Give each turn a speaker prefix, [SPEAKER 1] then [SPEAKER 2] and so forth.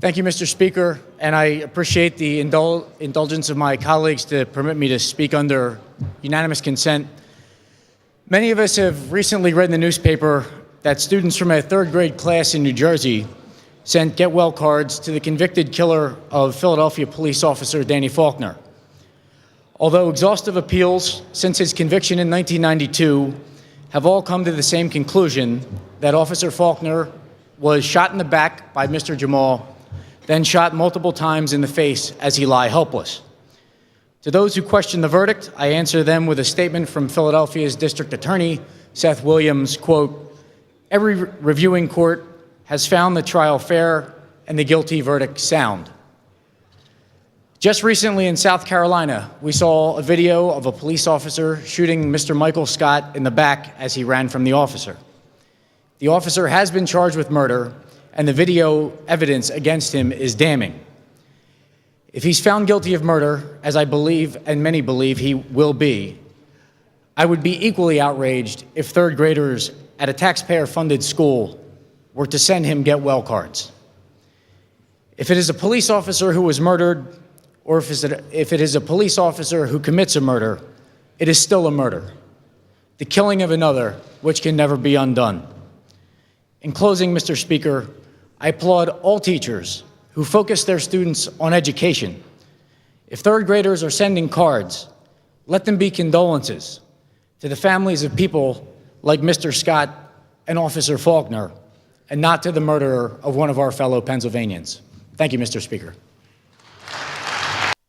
[SPEAKER 1] Thank you, Mr. Speaker, and I appreciate the indulgence of my colleagues to permit me to speak under unanimous consent. Many of us have recently read in the newspaper that students from a third grade class in New Jersey sent get-well cards to the convicted killer of Philadelphia police officer Daniel Faulkner. Although exhaustive appeals since his conviction in 1992 have all come to the same conclusion, that Officer Faulkner was shot in the back by Mr. Jamal, then shot multiple times in the face as he lay helpless. To those who question the verdict, I answer them with a statement from Philadelphia's District Attorney, Seth Williams, quote, "Every reviewing court has found the trial fair and the guilty verdict sound." Just recently in South Carolina, we saw a video of a police officer shooting Mr. Michael Scott in the back as he ran from the officer. The officer has been charged with murder, and the video evidence against him is damning. If he's found guilty of murder, as I believe and many believe he will be, I would be equally outraged if third graders at a taxpayer-funded school were to send him get-well cards. If it is a police officer who was murdered, or if it is a police officer who commits a murder, it is still a murder, the killing of another, which can never be undone. In closing, Mr. Speaker, I applaud all teachers who focus their students on education. If third graders are sending cards, let them be condolences to the families of people like Mr. Scott and Officer Faulkner, and not to the murderer of one of our fellow Pennsylvanians. Thank you, Mr. Speaker.